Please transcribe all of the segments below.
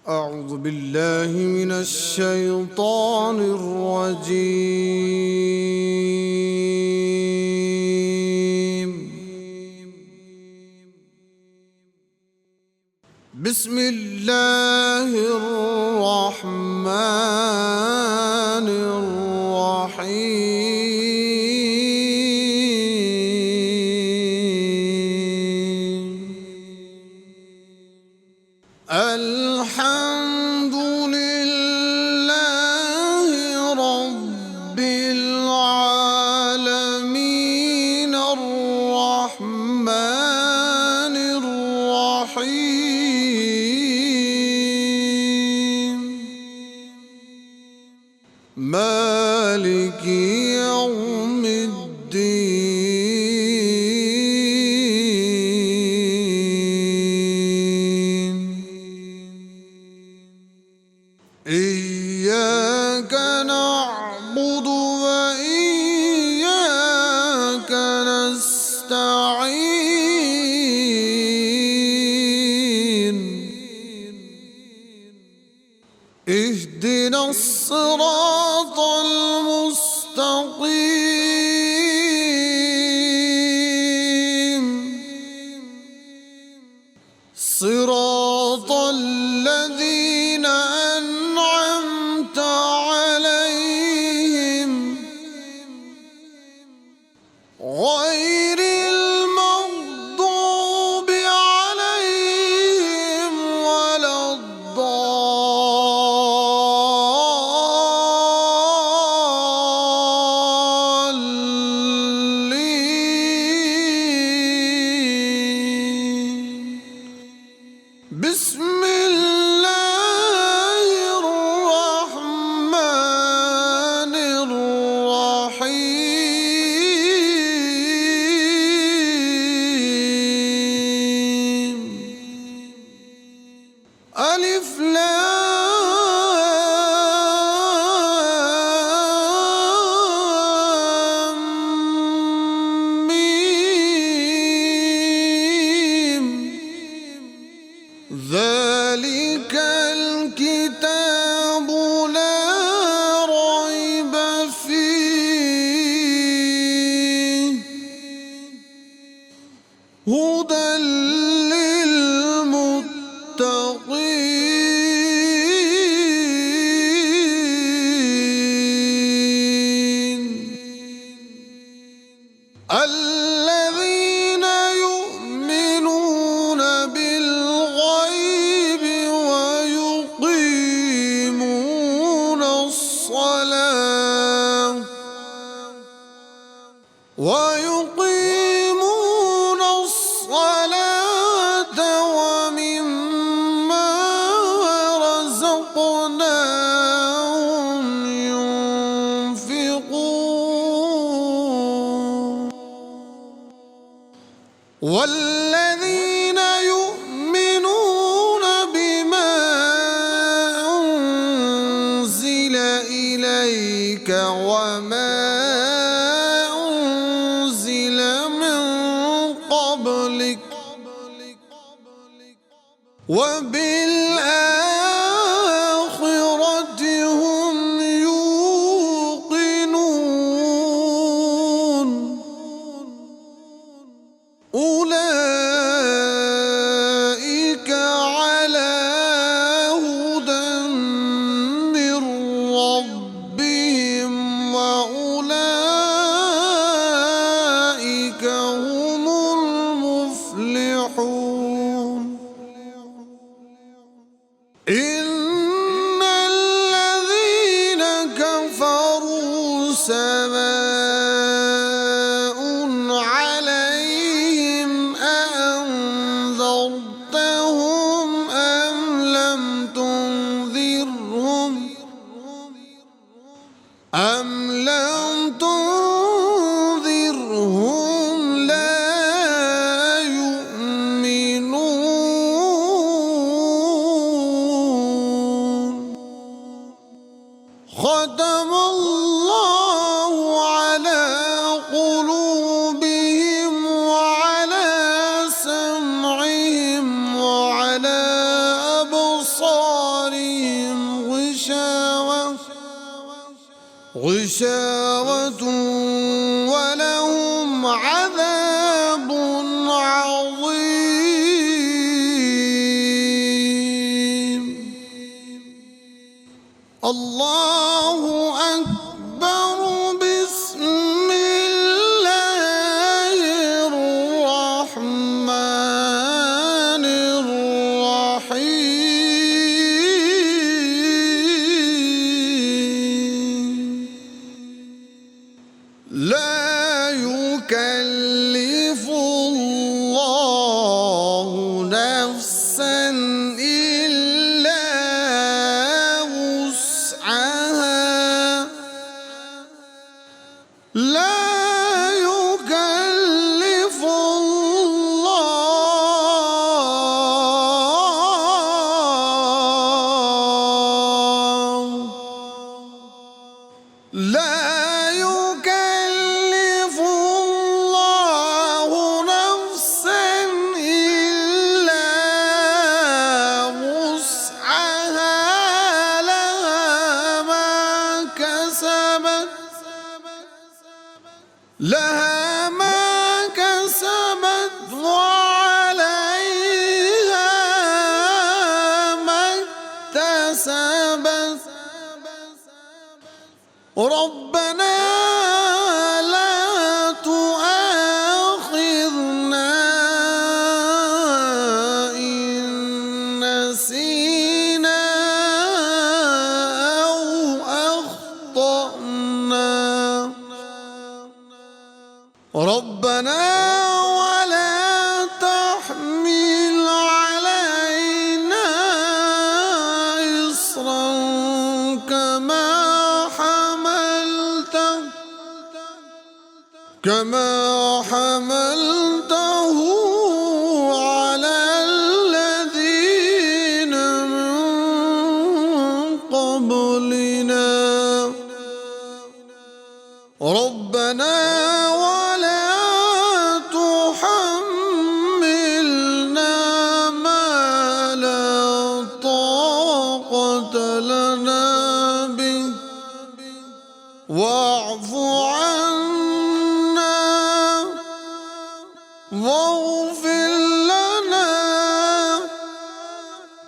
أعوذ بالله من الشيطان الرجيم. بسم الله الرحمن الرحيم. الحمد لله رب العالمين الرحمن الرحيم مالك يوم الدين. إياك نعبد وإياك نستعين. اهدنا الصراط المستقيم صراط الذين أنعمت عليهم غير المغضوب عليهم ولا الضالين. بسم الله الرحمن الرحيم. ألف لام ميم. ذلك الكتاب لا ريب فيه هدى للمتقين الذين يؤمنون بالغيب ويقيمون الصلاة ومما رزقناهم ينفقون. والذين يؤمنون بما أنزل إليك وما أنزل من قبلك وبالآخرة غشاوة ولهم عذاب عظيم. الله أكبر. بسم الله الرحمن الرحيم. لا يكلف الله نفسا إلا وسعها. لا يكلف الله لا يكلف الله نفسا إلا وسعها. لها ما كسبت وعليها ما اكتسبت. ربنا لا تؤاخذنا إن نسينا أو أخطأنا. ربنا ولا تحمل علينا إصرا كما حملته على الذين من قبلنا. ربنا ولا تحملنا ما لا طاقة لنا به واعف عنا واغفر لنا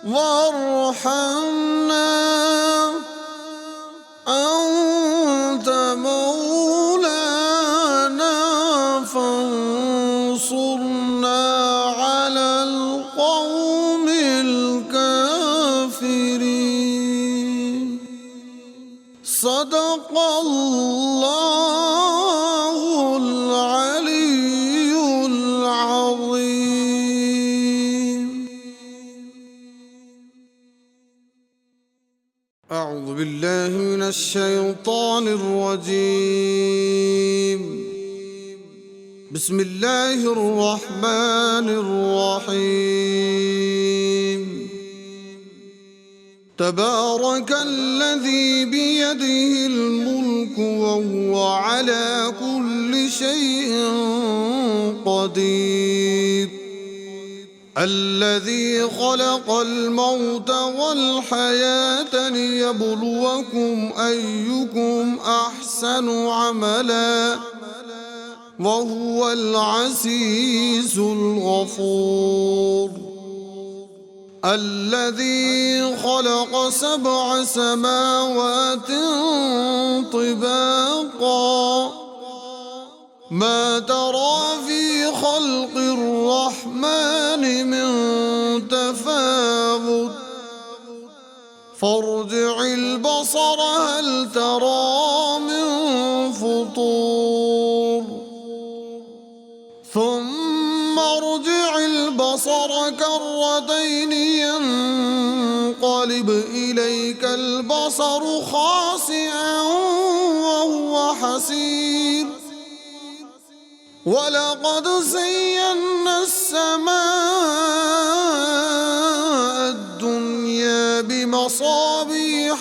وارحمنا أنت مولانا فانصرنا على القوم الكافرين. صدق الله العلي العظيم. أعوذ بالله من الشيطان الرجيم. بسم الله الرحمن الرحيم. تبارك الذي بيده الملك وهو على كل شيء قدير. الذي خلق الموت والحياة ليبلوكم أيكم أحسن عملا وهو العزيز الغفور. الذي خلق 7 سماوات طباقا ما ترى في خلق الرحمن من تفاوت فارجع البصر هل ترى من فطور ثم ارجع البصر كرتين ينقلب إليك البصر خاسئا وهو حسير. ولقد زينا السماء الدنيا بمصابيح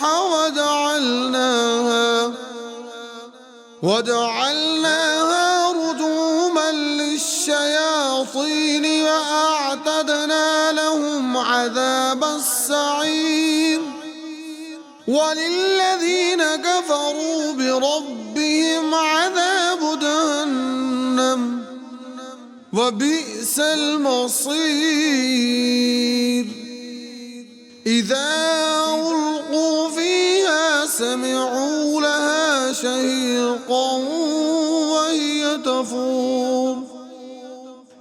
وجعلناها رجوما للشياطين وأعتدنا لهم عذاب السعير. وللذين كفروا بربهم عذاب جهنم وبئس المصير إذا ألقوا فيها سمعوا لها شهيقا وهي تفور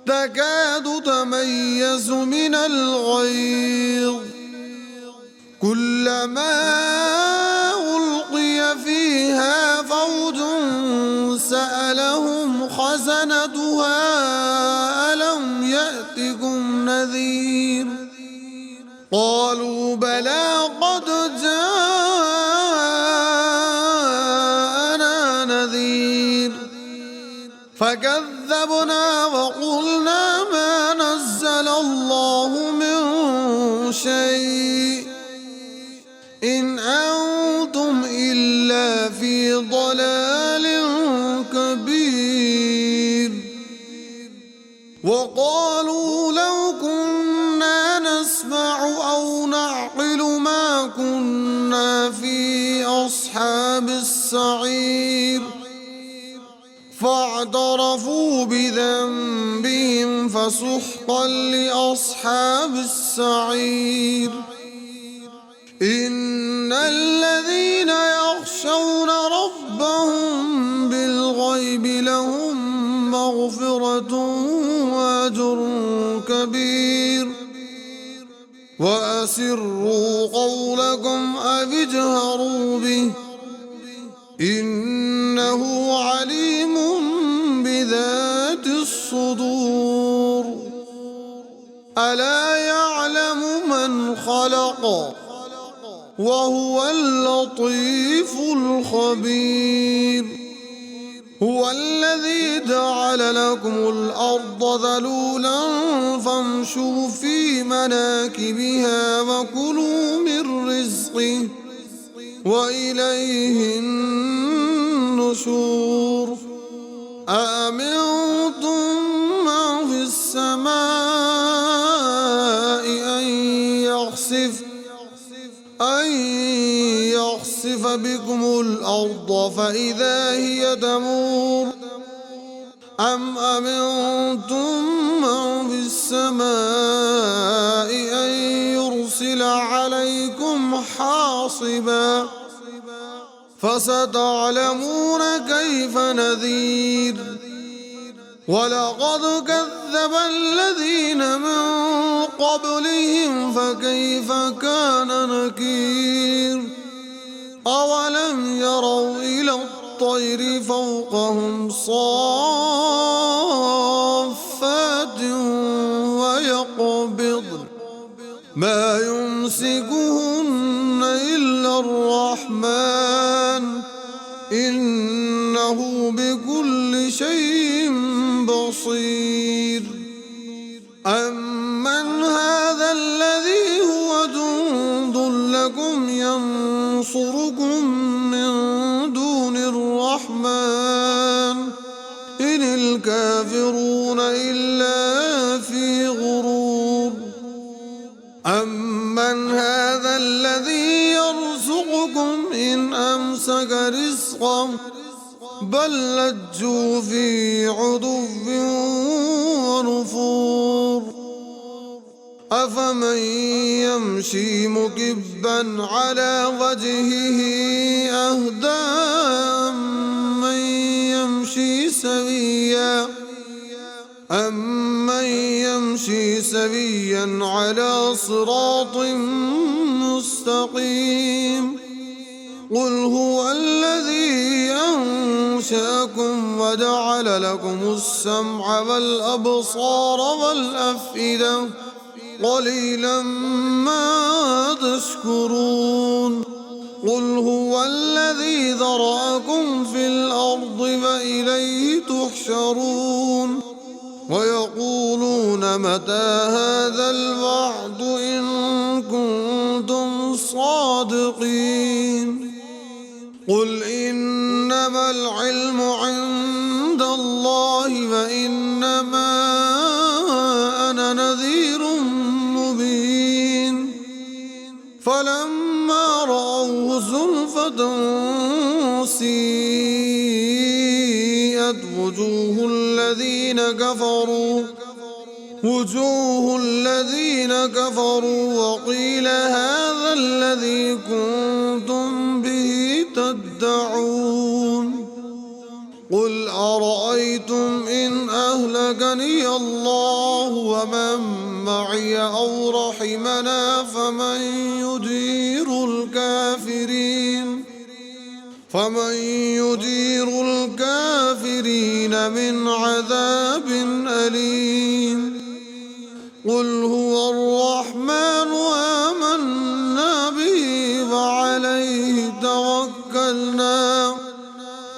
تكاد تميز من الغيظ كلما ألقي فيها فوج سألهم خزنتها ألم يأتكم نذير قالوا بلى قد جاءنا نذير فكذبنا وقلنا ما نزل الله من شيء إن أنتم إلا في ضلال كبير وقالوا لو كنا نسمع أو نعقل ما كنا في أصحاب السعير فاعترفوا بذنبهم فسحقا لأصحاب السعير إن الذين يخشون ربهم بالغيب لهم مغفرة وأجر كبير وأسروا قولكم أو اجهروا به إنه عليم بذات الصدور ألا يعلم من خلق وهو اللطيف الخبير هو الذي جعل لكم الأرض ذلولا فامشوا في مناكبها وكلوا من رزقه وإليه النشور أأمنتم من في السماء أن يخسف بكم الأرض فإذا هي تمور أم أمنتم من في السماء أن يرسل عليكم حاصبا فستعلمون كيف نذير ولقد كذب الذين من قبلهم فكيف كان نكير أولم يروا إلى الطير فوقهم صافات ويقبضن ما يمسكهن إلا الرحمن إنه بكل شيء بصير أمن هذا الذي هو جند لكم ينصركم من دون الرحمن إن الكافرون إلا في غرور أمن هذا الذي يرزقكم إن أمسك رزقه بل لجوا في عتو ونفور أفمن يمشي مكبا على وجهه أهدى أمن يمشي سويا على صراط مستقيم قل هو الذي أنشأكم وجعل لكم السمع والأبصار والأفئدة قليلا ما تشكرون قل هو الذي ذرأكم في الأرض وإليه تحشرون ويقولون متى هذا الوعد إن كنتم صادقين قل إنما العلم عند الله وإنما أنا نذير مبين فلا فلما رأوه زلفة سيئت وجوه الذين كفروا وقيل هذا الذي كنتم به تدعون قل أرأيتم إن أهلكني الله ومن معي أو رحمنا فمن يجير الكافرين من عذاب أليم قل هو الرحمن آمنا به فعليه توكلنا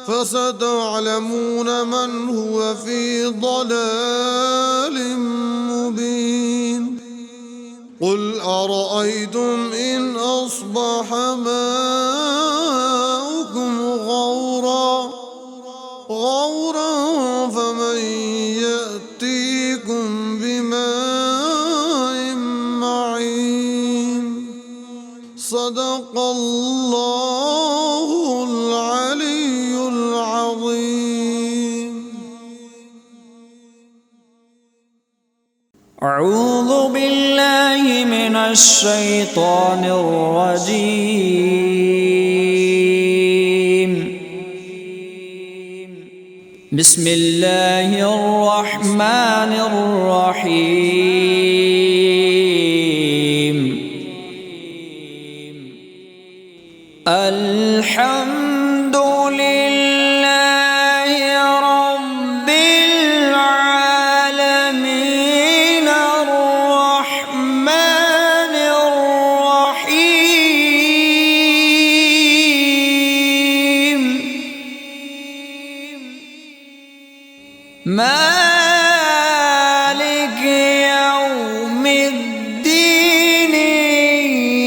فستعلمون من هو في ضلال مبين قل أرأيتم إن أصبح ماؤكم غورا فمن يأتيكم بماء معين صدق الله العلي العظيم. أعوذ بالله من الشيطان الرجيم. بسم الله الرحمن الرحيم. الحمد لله رب العالمين الرحمن الرحيم مالك يوم الدين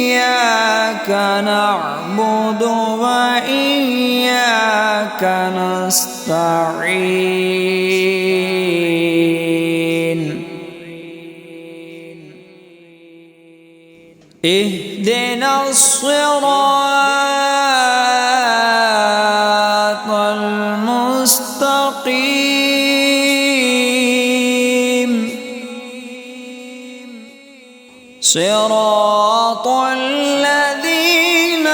إياك نعبد وإياك نستعين اهدنا الصراط المستقيم صراط الذين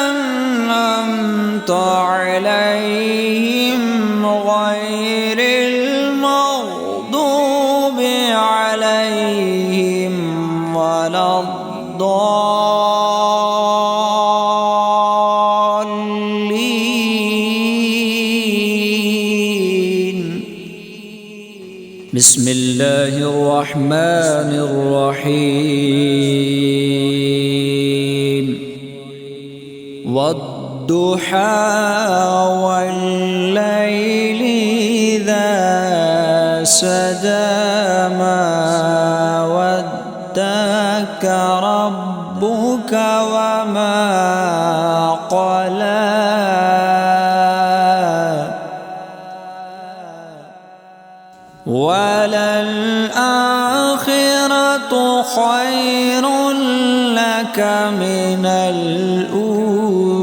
أنعمت عليهم غير المغضوب عليهم ولا الضالين. بسم الله الرحمن الرحيم. والضحى والليل إذا سجى ما ودعك ربك وما قلى وللآخرة خير لك من الأولى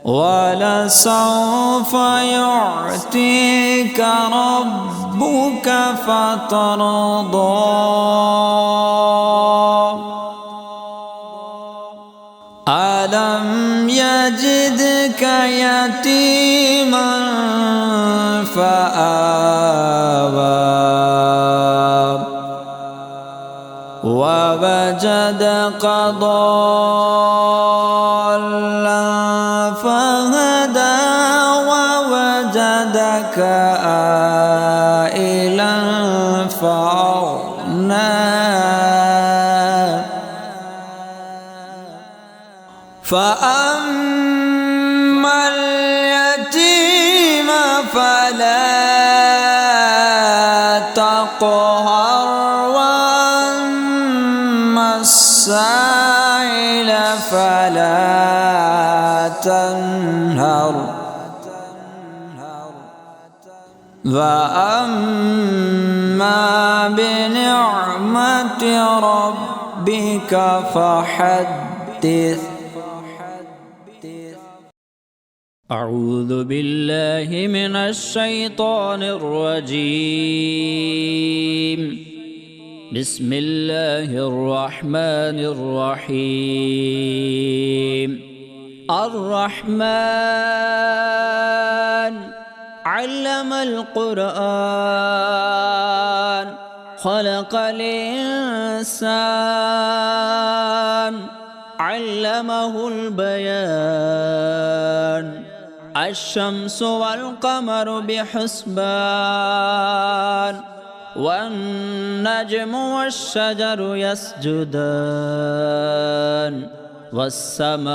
ولسوف يعطيك ربك فترضى ألم يجدك يتيما فآوى ووجدك ضالا فهدى ووجدك عائلا فأغنى فأما اليتيم فلا تقهر وأما السائل فلا تنهر وأما بنعمة ربك فحدث. أعوذ بالله من الشيطان الرجيم. بسم الله الرحمن الرحيم. الرحمن علم القرآن خلق الإنسان علمه البيان. الشمس والقمر بحسبان والنجم والشجر يسجدان. والسماء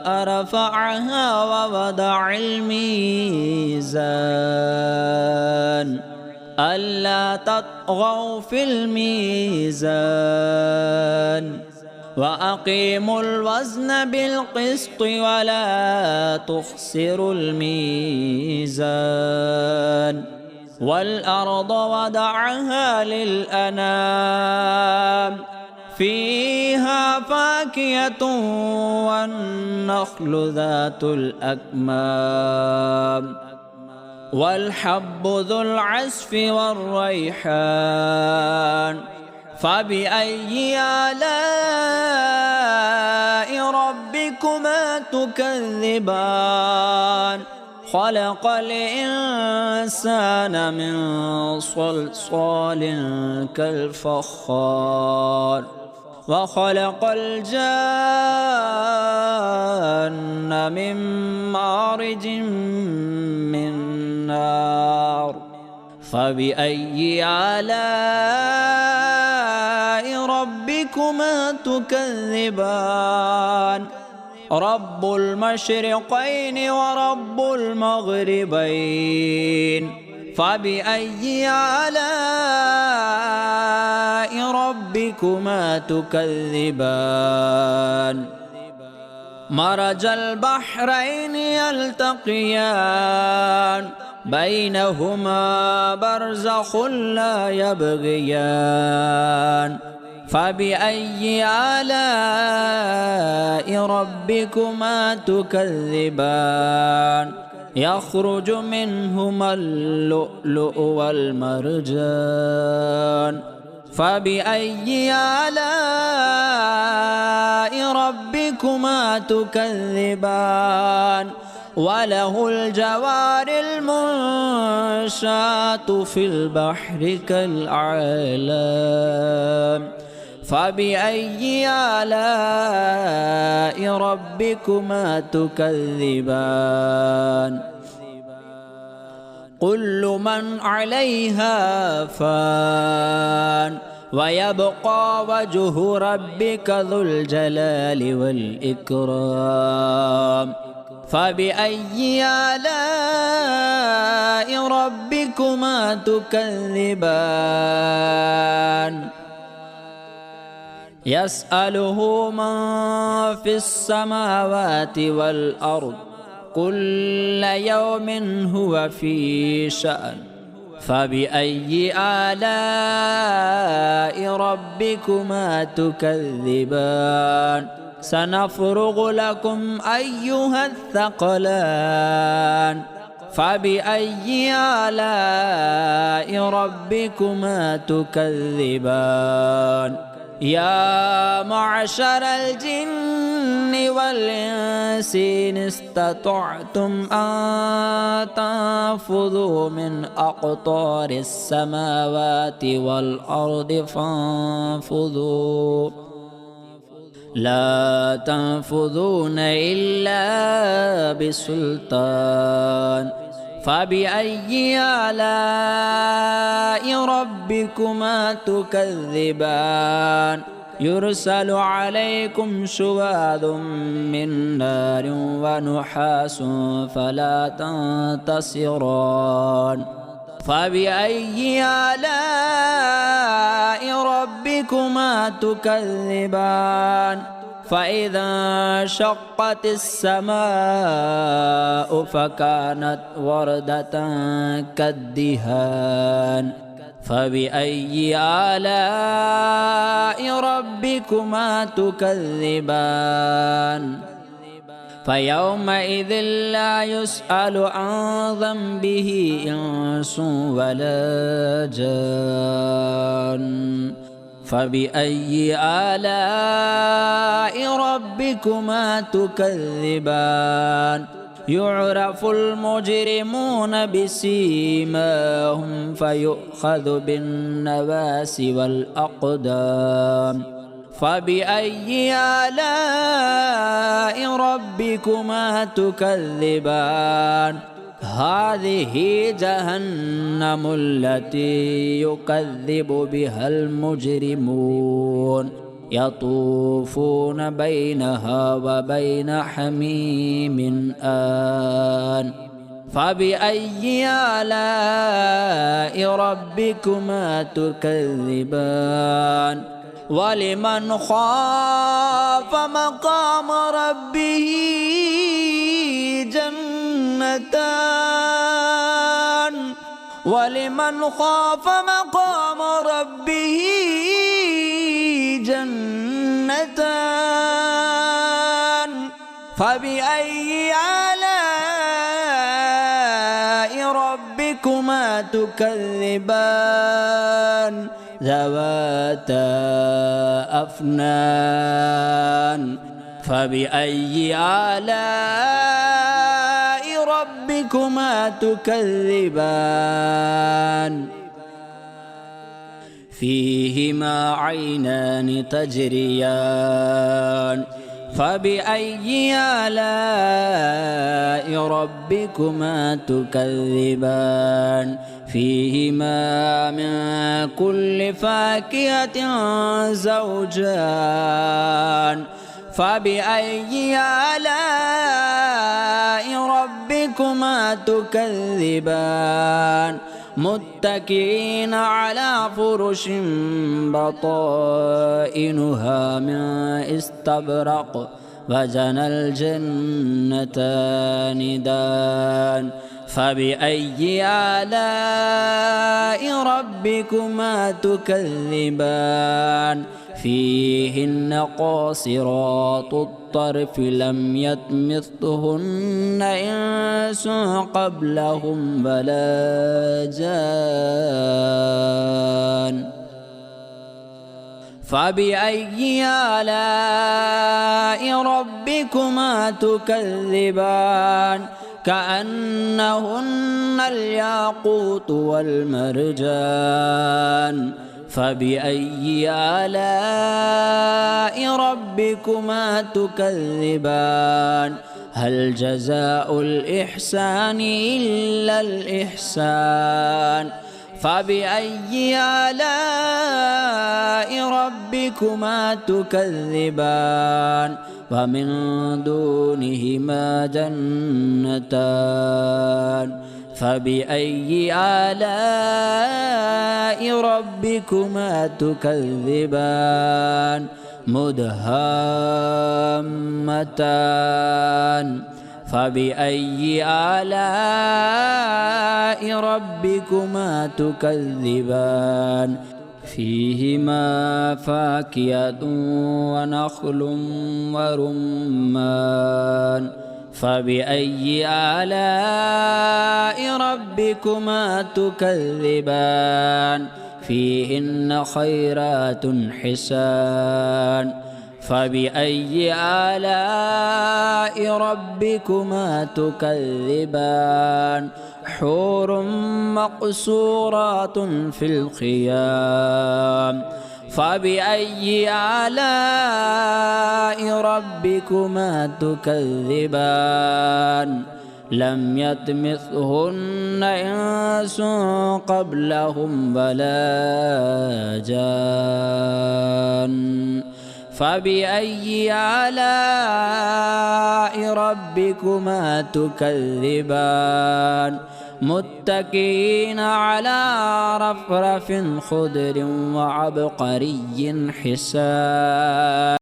رفعها ووضع الميزان ألا تطغوا في الميزان وأقيموا الوزن بالقسط ولا تخسروا الميزان. والأرض وضعها للأنام فيها فاكهة والنخل ذات الأكمام والحب ذو العصف والريحان. فبأي آلاء ربكما تكذبان. خلق الإنسان من صلصال كالفخار وخلق الجان من مارج من نار. فبأي آلاء ربكما تكذبان. رب المشرقين ورب المغربين. فبأي آلاء ربكما تكذبان. مرج البحرين يلتقيان بينهما برزخ لا يبغيان. فبأي آلاء ربكما تكذبان. يخرج منهما اللؤلؤ والمرجان. فبأي آلاء ربكما تكذبان. وله الجوار المنشآت في البحر كالأعلام. فبأي آلاء ربكما تكذبان. كل من عليها فان ويبقى وجه ربك ذو الجلال والإكرام. فبأي آلاء ربكما تكذبان. يسأله من في السماوات والأرض كل يوم هو في شأن. فبأي آلاء ربكما تكذبان. سنفرغ لكم أيها الثقلان. فبأي آلاء ربكما تكذبان. يا معشر الجن والإنس إن استطعتم أن تنفذوا من أقطار السماوات والأرض فانفذوا لا تنفذون إلا بسلطان. فبأي آلاء ربكما تكذبان. يرسل عليكم شواظ من نار ونحاس فلا تنتصران. فبأي آلاء ربكما تكذبان. فإذا انشقت السماء فكانت وردة كالدهان فبأي آلاء ربكما تكذبان فيومئذ لا يسأل عن ذنبه إنس ولا جان فبأي آلاء ربكما تكذبان يعرف المجرمون بسيماهم فيؤخذ بالنواصي والأقدام فبأي آلاء ربكما تكذبان هذه جهنم التي يكذب بها المجرمون يطوفون بينها وبين حميم آن فبأي آلاء ربكما تكذبان ولمن خاف مقام ربه جنتان ولمن خاف مقام ربه جنتان فبأي آلاء ربكما تكذبان ذواتا أفنان فبأي آلاء ربكما تكذبان فيهما عينان تجريان فبأي آلاء ربكما تكذبان فيهما من كل فاكهة زوجان فبأي آلاء ربكما تكذبان متكئين على فرش بطائنها من استبرق وجنى الجنتان دان فبأي آلاء ربكما تكذبان فيهن قاصرات الطرف لم يطمثهن إنس قبلهم ولا جان فبأي آلاء ربكما تكذبان كأنهن الياقوت والمرجان فبأي آلاء ربكما تكذبان هل جزاء الإحسان إلا الإحسان فبأي آلاء ربكما تكذبان ومن دونهما جنتان فبأي آلاء ربكما تكذبان مدهامتان فبأي آلاء ربكما تكذبان فيهما فاكهة ونخل ورمان فبأي آلاء ربكما تكذبان فيهن خيرات حسان فبأي آلاء ربكما تكذبان حور مقصورات في الخيام فبأي آلاء ربكما تكذبان لم يطمثهن إنس قبلهم ولا جان فبأي آلاء ربكما تكذبان متكئين على رفرف خضر وعبقري حسان